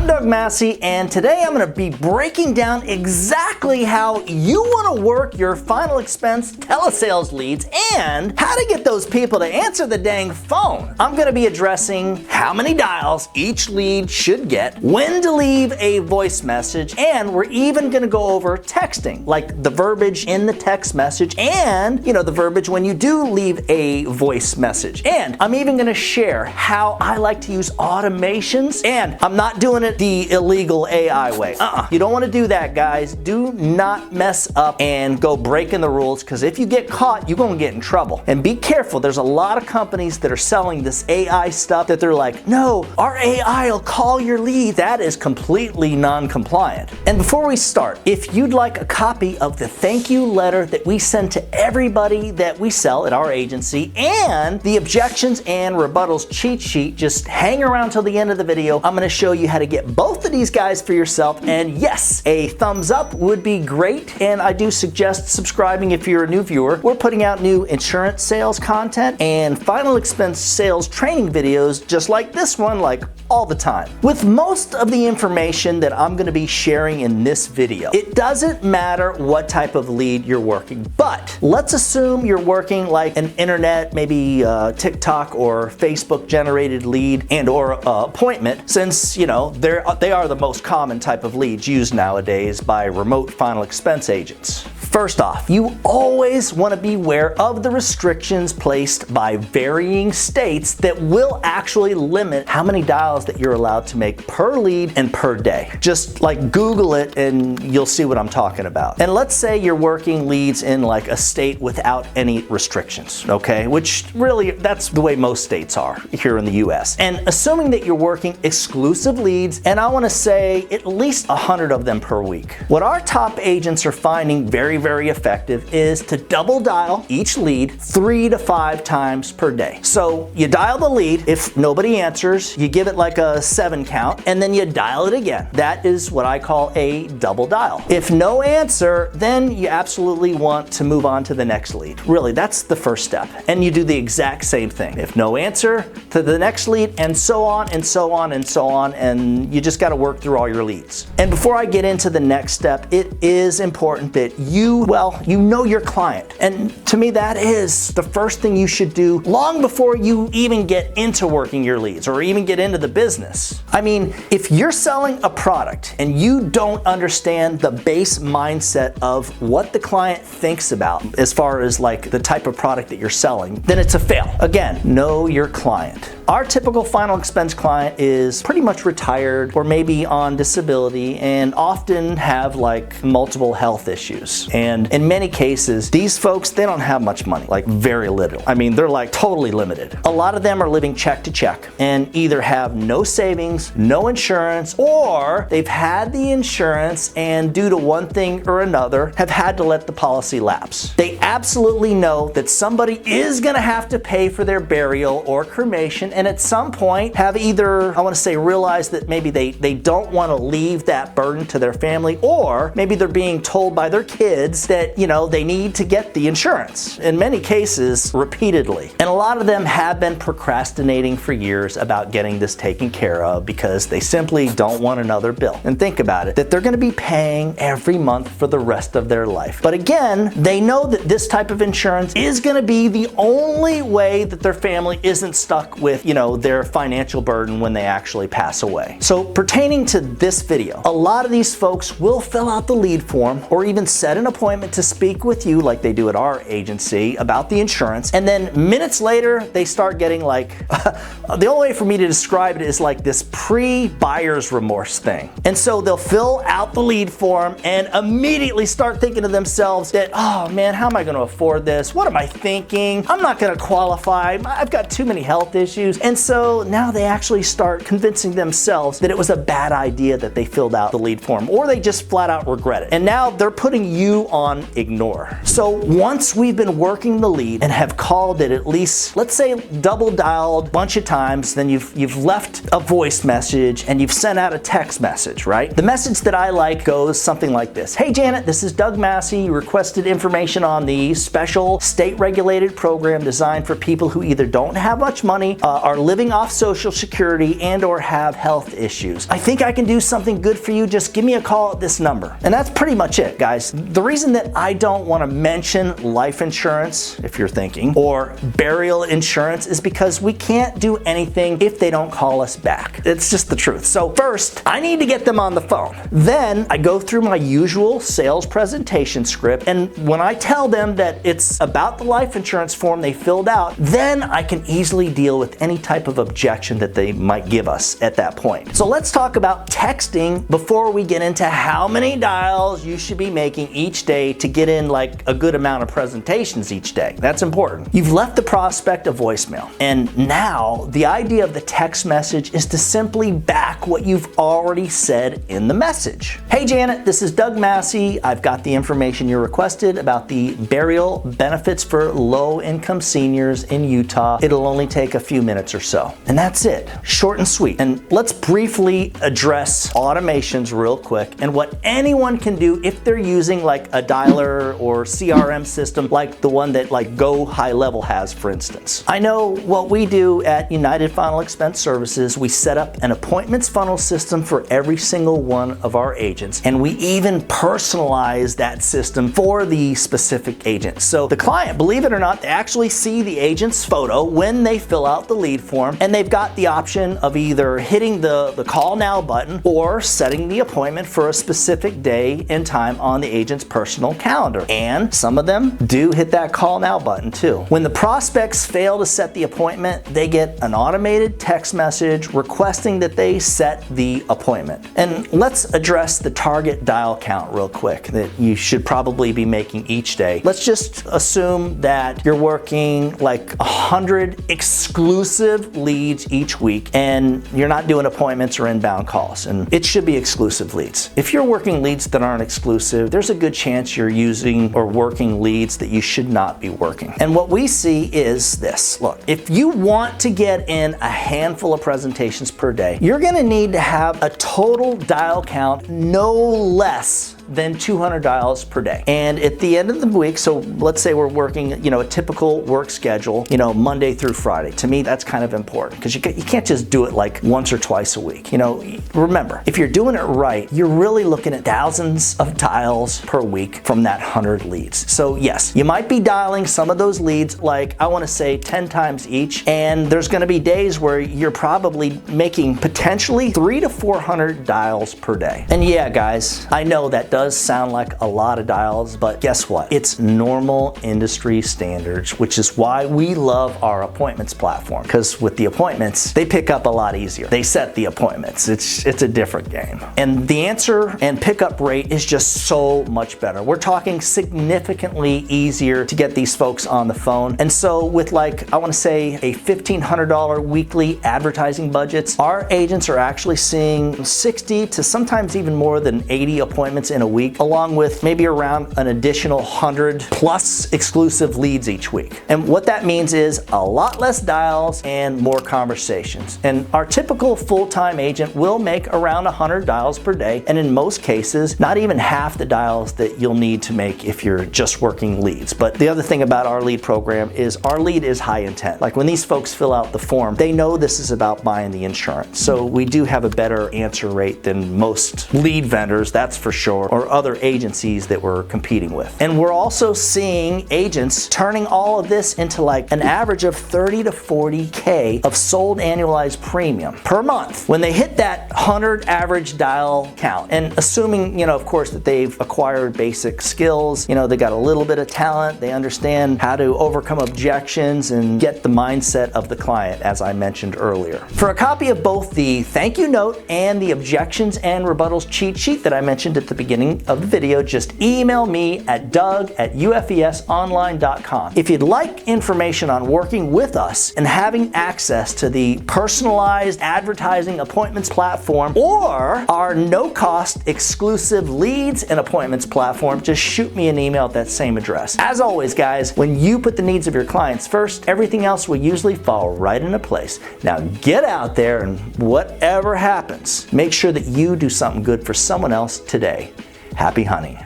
I'm Doug Massey, and today I'm going to be breaking down exactly how you want to work your final expense telesales leads and how to get those people to answer the dang phone. I'm going to be addressing how many dials each lead should get, when to leave a voice message, and we're even going to go over texting, like the verbiage in the text message and, the verbiage when you do leave a voice message. And I'm even going to share how I like to use automations, and I'm not doing it the illegal AI way. You don't want to do that, guys. Do not mess up and go breaking the rules, because if you get caught, you're going to get in trouble. And be careful. There's a lot of companies that are selling this AI stuff that they're like, no, our AI will call your lead. That is completely non-compliant. And before we start, if you'd like a copy of the thank you letter that we send to everybody that we sell at our agency and the objections and rebuttals cheat sheet, just hang around till the end of the video. I'm going to show you how to get both of these guys for yourself. And yes, a thumbs up would be great. And I do suggest subscribing if you're a new viewer. We're putting out new insurance sales content and final expense sales training videos just like this one, like all the time. With most of the information that I'm going to be sharing in this video, it doesn't matter what type of lead you're working, but let's assume you're working like an internet, maybe TikTok or Facebook generated lead and or appointment, since they are the most common type of leads used nowadays by remote final expense agents. First off, you always want to be aware of the restrictions placed by varying states that will actually limit how many dials that you're allowed to make per lead and per day. Just like Google it and you'll see what I'm talking about. And let's say you're working leads in like a state without any restrictions, okay? Which really, that's the way most states are here in the US. And assuming that you're working exclusive leads, and I want to say at least 100 of them per week. What our top agents are finding very effective is to double dial each lead 3 to 5 times per day. So you dial the lead. If nobody answers, you give it like a 7 count, and then you dial it again. That is what I call a double dial. If no answer, then you absolutely want to move on to the next lead. Really, that's the first step. And you do the exact same thing. If no answer, to the next lead, and so on and so on and so on, and you just got to work through all your leads. And before I get into the next step, it is important that you know your client. And to me, that is the first thing you should do long before you even get into working your leads or even get into the business. I mean, if you're selling a product and you don't understand the base mindset of what the client thinks about as far as like the type of product that you're selling, then it's a fail. Again, know your client. Our typical final expense client is pretty much retired or maybe on disability and often have like multiple health issues. And in many cases, these folks, they don't have much money, like very little. I mean, they're like totally limited. A lot of them are living check to check and either have no savings, no insurance, or they've had the insurance and due to one thing or another have had to let the policy lapse. They absolutely know that somebody is gonna have to pay for their burial or cremation, and at some point have either, I want to say, realized that maybe they don't want to leave that burden to their family, or maybe they're being told by their kids that, they need to get the insurance. In many cases, repeatedly. And a lot of them have been procrastinating for years about getting this taken care of because they simply don't want another bill. And think about it, that they're going to be paying every month for the rest of their life. But again, they know that this type of insurance is going to be the only way that their family isn't stuck with, their financial burden when they actually pass away. So pertaining to this video, a lot of these folks will fill out the lead form or even set an appointment to speak with you like they do at our agency about the insurance. And then minutes later, they start getting like, the only way for me to describe it is like this pre-buyer's remorse thing. And so they'll fill out the lead form and immediately start thinking to themselves that, oh man, how am I going to afford this? What am I thinking? I'm not going to qualify. I've got too many health issues. And so now they actually start convincing themselves that it was a bad idea that they filled out the lead form, or they just flat out regret it. And now they're putting you you on ignore. So once we've been working the lead and have called it at least, let's say double dialed a bunch of times, then you've left a voice message and you've sent out a text message, right? The message that I like goes something like this. Hey Janet, this is Doug Massey. You requested information on the special state-regulated program designed for people who either don't have much money, are living off Social Security, and or have health issues. I think I can do something good for you. Just give me a call at this number. And that's pretty much it, guys. The reason that I don't want to mention life insurance, if you're thinking, or burial insurance is because we can't do anything if they don't call us back. It's just the truth. So first, I need to get them on the phone. Then I go through my usual sales presentation script, and when I tell them that it's about the life insurance form they filled out, then I can easily deal with any type of objection that they might give us at that point. So let's talk about texting before we get into how many dials you should be making each day to get in like a good amount of presentations each day. That's important. You've left the prospect a voicemail, and now the idea of the text message is to simply back what you've already said in the message. Hey Janet, this is Doug Massey. I've got the information you requested about the burial benefits for low-income seniors in Utah. It'll only take a few minutes or so. And that's it. Short and sweet. And let's briefly address automations real quick and what anyone can do if they're using like a dialer or CRM system like the one that like Go High Level has, for instance. I know what we do at United Final Expense Services. We set up an appointments funnel system for every single one of our agents, and we even personalize that system for the specific agent. So the client, believe it or not, they actually see the agent's photo when they fill out the lead form, and they've got the option of either hitting the call now button or setting the appointment for a specific day and time on the agent's personal calendar. And some of them do hit that call now button too. When the prospects fail to set the appointment, they get an automated text message requesting that they set the appointment. And let's address the target dial count real quick that you should probably be making each day. Let's just assume that you're working like 100 exclusive leads each week and you're not doing appointments or inbound calls, and it should be exclusive leads. If you're working leads that aren't exclusive, there's a good chance you're using or working leads that you should not be working. And what we see is this. Look, if you want to get in a handful of presentations per day, you're gonna need to have a total dial count no less than 200 dials per day. And at the end of the week, so let's say we're working, a typical work schedule, Monday through Friday. To me, that's kind of important because you can't just do it like once or twice a week. Remember, if you're doing it right, you're really looking at thousands of dials per week from that 100 leads. So yes, you might be dialing some of those leads, like I want to say 10 times each, and there's going to be days where you're probably making potentially 300 to 400 dials per day. And yeah, guys, I know that does sound like a lot of dials, but guess what? It's normal industry standards, which is why we love our appointments platform, because with the appointments, they pick up a lot easier. They set the appointments. It's a different game. And the answer and pickup rate is just so much better. We're talking significantly easier to get these folks on the phone. And so with like, I want to say a $1,500 weekly advertising budgets, our agents are actually seeing 60 to sometimes even more than 80 appointments in a week, along with maybe around an additional 100 plus exclusive leads each week. And what that means is a lot less dials and more conversations. And our typical full-time agent will make around 100 dials per day, and in most cases, not even half the dials that you'll need to make if you're just working leads. But the other thing about our lead program is our lead is high intent. Like when these folks fill out the form, they know this is about buying the insurance. So we do have a better answer rate than most lead vendors, that's for sure, or other agencies that we're competing with. And we're also seeing agents turning all of this into like an average of 30 to 40K of sold annualized premium per month when they hit that 100 average dial count. And assuming, of course, that they've acquired basic skills, they got a little bit of talent, they understand how to overcome objections and get the mindset of the client, as I mentioned earlier. For a copy of both the thank you note and the objections and rebuttals cheat sheet that I mentioned at the beginning beginning of the video, just email me at doug@ufesonline.com. If you'd like information on working with us and having access to the personalized advertising appointments platform or our no-cost exclusive leads and appointments platform, just shoot me an email at that same address. As always, guys, when you put the needs of your clients first, everything else will usually fall right into place. Now get out there and whatever happens, make sure that you do something good for someone else today. Happy hunting.